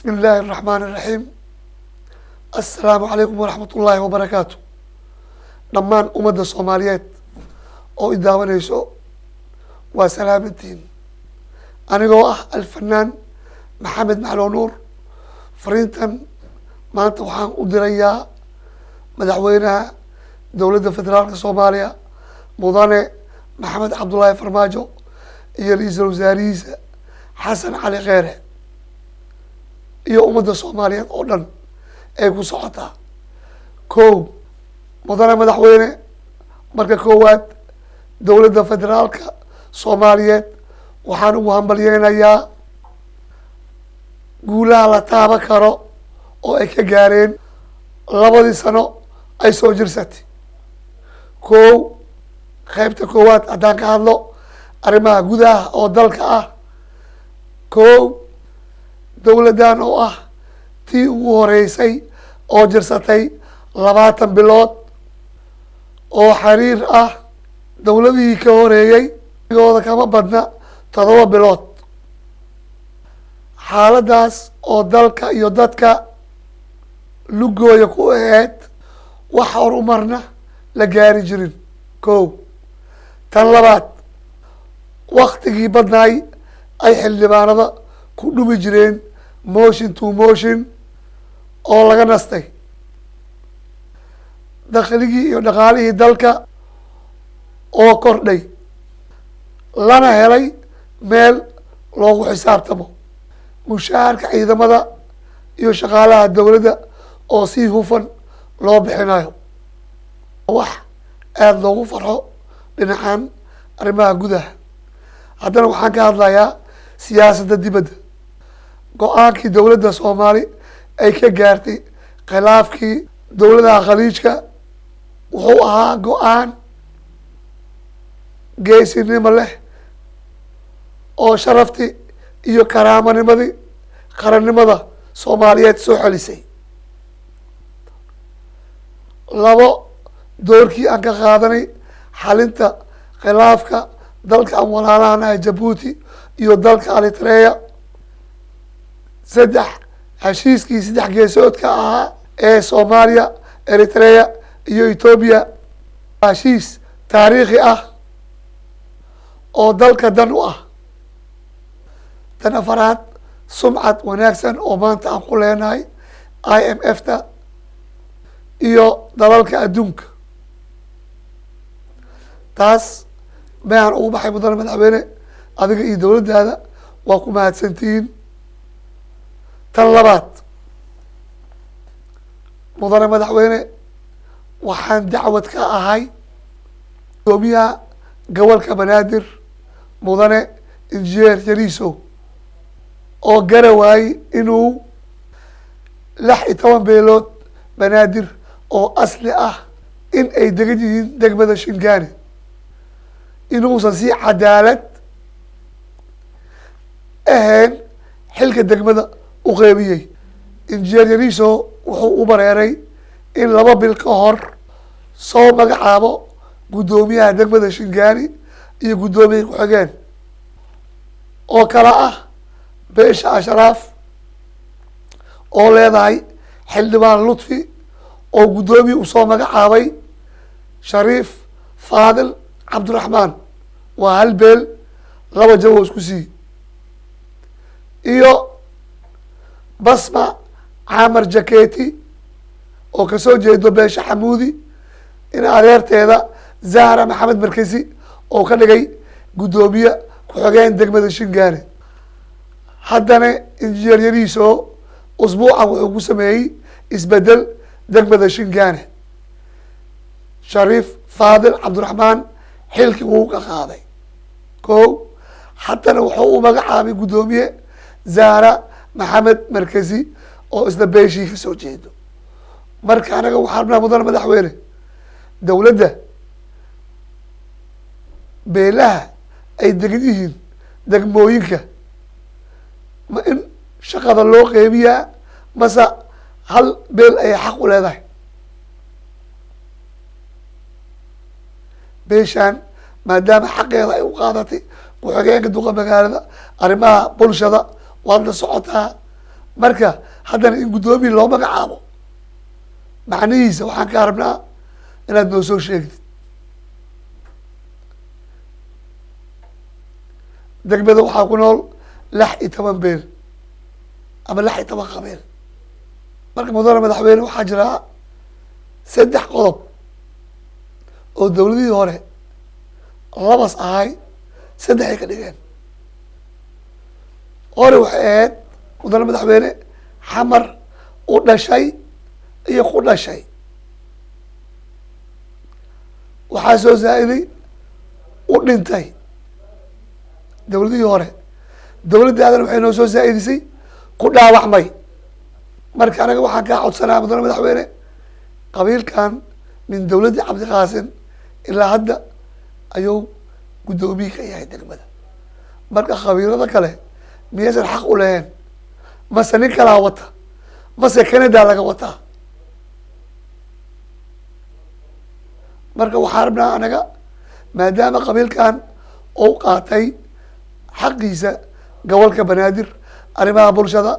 بسم الله الرحمن الرحيم. السلام عليكم ورحمة الله وبركاته. دمان أمد الصوماليات أو إداوانيسو وسلام الدين. أنا جوا الفنان محمد معلو نور فرينتن ما أنت وحان أدريا مدحوينها دولة فدرالية الصومالية مضانة محمد عبد الله فرماجو iyo رئيس الوزراء حسن علي غيره iyo ummadda Soomaaliyeed oo dhan ay ku socotaa mudane madaxweyne marka koowaad dowladda federaalka Soomaaliyeed waxaan ugu hambalyeeynaya guulaha la taaban karo oo ay ka gaareen labadii sano ay soo jirsatay qaybta koowaad haddaan ka hadlo arrimaha gudaha oo dalka ah dowladdan oo ah tii ugu horeysay oo jirsatay 20 bilood oo xiriir ah dowladihii ka horeeyay igooda kama badna 7 bilood xaaladaas oo dalka iyo dadka lugooya ku ahayd wax horumarna la gaari jirin tan labaad waqtigii badnaay ay xildhibaanada ku dhumi jireen motion to motion oo laga nastay dakhligii iyo dhaqaalihii dalka oo kordhay lana helay meel loogu xisaabtamo mushaharka ciidamada iyo shaqaalaha dowladda oo si hufan loo bixinayo wax aada loogu farxo dhinacan arrimaha gudaha haddana waxaan ka hadlayaa siyaasadda dibadda go-aankii dowladda Soomaali ay ka gaartay khilaafkii dowladaha khaliijka wuxuu ahaa go-aan geesinimo leh oo sharaftii iyo karaamanimadii qarannimada Soomaaliyeed soo celisay doorkii aan ka qaadanay xalinta khilaafka dalka aan walaalahanahay Jabuuti iyo dalka Eritrea heshiiskii 3 geesoodka ahaa ee Soomaaliya Eritrea iyo Ethiopia heshiis taariikhi ah oo dalka dan u ah tan afaraad sumcad wanaagsan oo maanta aan ku leenahay IMF-ta iyo dalalka adduunka taas baan ugu baxay mudane madaxweyne adiga iyo dowladdaada waa ku mahadsantihiin tan labaad mudane madaxweyne waxaan dacwad ka ahay gudoomiyaha gobolka Banaadir mudane injineer Yariiso oo garawaayay inuu 16 beelood Banaadir oo asli ah in ay degan yihiin degmada Shingaani inuusan si cadaalad ahayn xilka degmada u qeybiyey injineer Yariiso wuxuu u bareeray in 2 bil ka hor soo magacaabo gudoomiyaha degmada Shingaani iyo gudoomiye ku-xigeen oo kala ah beesha Ashraaf oo leedahay xildhibaan Lutfi oo gudoomiye u soo magacaabay Shariif Faadil Cabdiraxmaan waa hal beel 2 jawo isku sii iyo Basma Camar Jaketi oo ka soo jeedo beesha Xamuudi in adeerteeda Zahra Maxamed Markisi oo ka dhigay gudoomiye ku-xigeen degmada Shingaani haddana injineer Yariiso usbuucan wuxuu ku sameeyey isbedel degmada Shingaani Shariif Faadil Cabdiraxmaan xilkii wuu ka qaaday haddana wuxuu u magacaabay gudoomiye Zahra Maxamed Markisi oo isla beeshii ka soo jeedo marka anaga waxaan rabnaa mudane madaxweyne dowladda beelaha ay degan yihiin degmooyinka ma in shaqada loo qeybiyaa mase hal beel ayay xaq u leedahay beeshaan maadaama xaqeeda ay u qaadatay ku-xigeenka duqa magaalada arrimaha bulshada waad la socotaa marka haddana in guddoomiye loo magacaabo macnihiisa waxaan kaa rabnaa inaad noo soo sheegtid. degmada waxaa ku nool 16 beel ama 16 qabeel. marka mudane madaxweyne waxaa jiraa 3 qodob oo dawladihii hore labas ahay 3 ay ka dhigeen. hore waxay ahayd mudane madaxweyne xamar u dhashay iyo ku dhashay. waxaa soo zaa'iday u dhintay dawladihii hore. dawladda aadan waxay noo soo zaa'idisay ku dhaawacmay. marka anaga waxaan kaa codsanaa mudane madaxweyne qabiilkan min dawladdii cabdiqaasin ilaa hadda ayuu guddoomiye ka yahay degmada. marka qabiilada kale miyaysan xaq u lahayn mase nin kalaa wata mase Canada laga wataa. marka waxaan rabnaa anaga maadaama qabiilkan uu qaatay xaqiisa gobolka banaadir arrimaha bulshada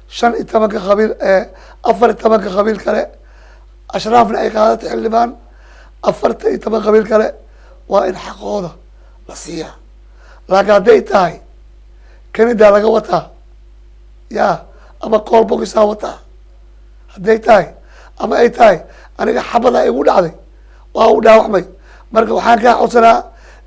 15 qabiil 14 qabiil kale ashraafna ay qaadatay xildhibaan 14 qabiil kale waa in xaqooda la siiyaa. laakiin hadday tahay Canada laga wataa ya ama qool bogisaa wataa hadday tahay ama ay tahay aniga xabada igu dhacday waa u dhaawacmay. marka waxaan kaa codsanaa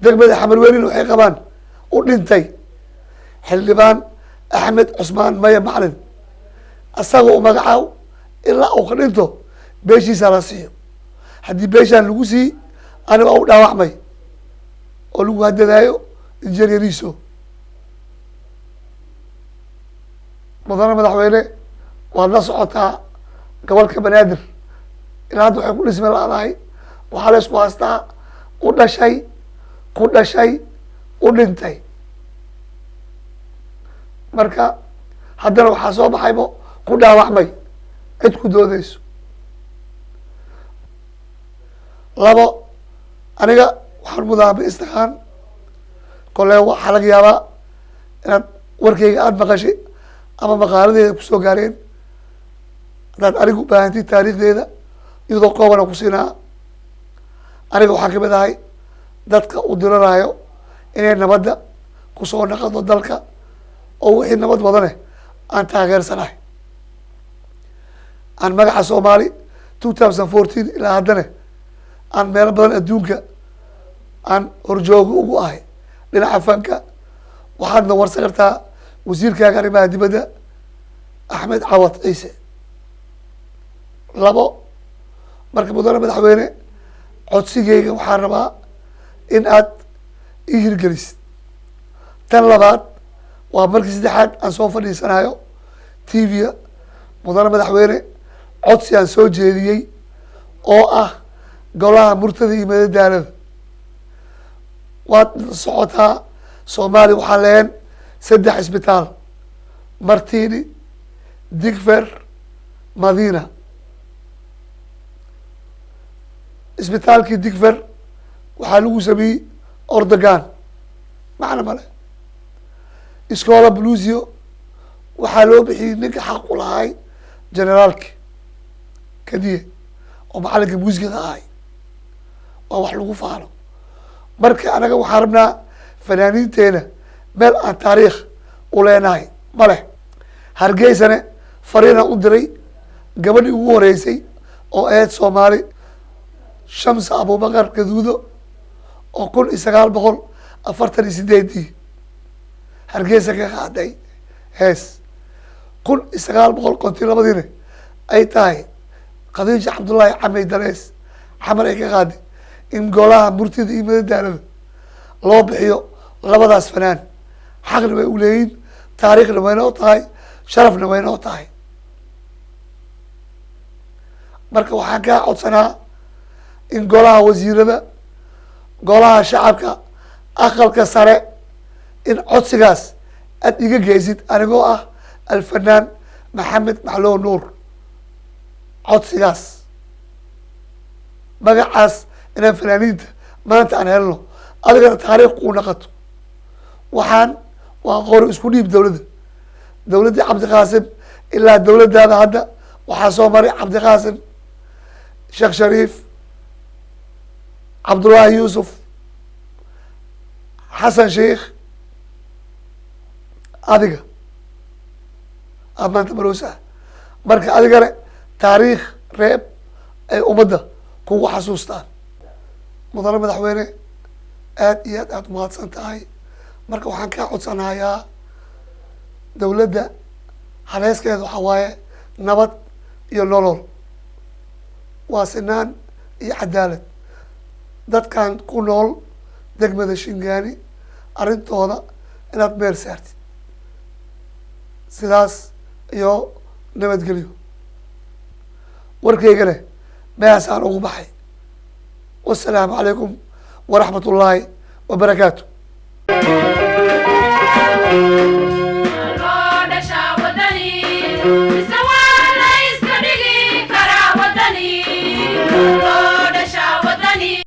degmada xamarweynin waxay qabaan u dhintay xildhibaan axmed cusmaan maya macalin asaga u magacaaw ilaa uu ka dhinto beeshiisa la siiyo. haddii beeshaan lagu sii ani waa u dhaawacmay oo lagu hadadaayo injineeriiso. mudane madaxweyne waad la socotaa gobolka banaadir ilaa hadda waxay ku dhisme la-dahay waxaa la isku haystaa u dhashay ku dhashay u dhintay. marka haddana waxaa soo baxaybo ku dhaawacmay cid ku doodeyso. 2 aniga waxaan mudaa ma istaqaan kole waxaa laga yaabaa inaad warkeyga aada maqashay ama maqaaladeeda kusoo gaareen. haddaad aniga u baahantid taariikhdeeda iyadoo koobana ku siinaa. aniga waxaan kamid ahay dadka u diranayo inay nabadda kusoo naqado dalka oo wixii nabad badane aan taageersanahay. aan magaca Soomaali 2014 ilaa haddana aan meelo badan adduunka aan horjooga ugu ahay dhinaca fanka. waxaadna warsan kartaa wasiirkaaga arrimaha dibadda Axmed Cawad Ciise. 2 marka mudane madaxweyne codsigeyga waxaan rabaa in aad ii hirgelisid. tan labaad waa markii 3aad aan soo fadhiisanayo TV-ga mudane madaxweyne codsi aan soo jeediyey oo ah golaha murtada iyo madadaalada. waad socotaa Soomaaliya waxaa leheen 3 isbitaal Martini Digfer Madina. isbitaalkii Digfer waxaa lagu sameeyey Ordogan macna male. iskoola Blusio waxaa loo bixiyey ninka xaq u lahay generaalki kadiye oo macalinka muusikada ahay. waa wax lagu faano. marka anaga waxaan rabnaa fanaaniinteena meel aan taariikh u leenahay ma leh. hargeysane fariinaan u diray gabadhii ugu horeysay oo ahayd Soomaali Shamsa Abubakar Gaduudo oo 1948 hargeysa ka qaaday hees 1952 ay tahay Khadiija Cabdullaahi Camey Dalees xamar ay ka qaaday in golaha murtida iyo madadaalada loo bixiyo labadaas fanaan. xaqna way u leeyihin taariikhna wayna u tahay sharafna wayna u tahay. marka waxaan kaa codsanaa in golaha wasiirada golaha shacabka aqalka sare in codsigaas aad iga geysid anigoo ah alfanaan maxamed macloo nuur. codsigaas magacaas inaan fanaaniinta maanta aan helno adigana taariikh kuu naqato. waxaan waa qori isku dhiib dawladda cabdiqaasim ilaa dowladdaada hadda waxaa soo maray cabdiqaasim sheekh shariif cabdullaahi yuusuf xasan sheikh adiga aad maanta maroosaa marka adigana taariikh reeb ay ummadda kugu xasuustaan mudane madaxweyne aad iyo aad umahadsan tahay marka waxaan kaa codsanayaa dowladda haleeskeeda waxaa waaye nabad iyo nolol waa sinaan iyo cadaalad dadkan ku nool degmada shingaani arrintooda inaad meel saartid sidaas iyo nabadgelyo warkaygana meesaan ugu baxay wassalaamu calaykum waraxmat ullaahi wabarakaatu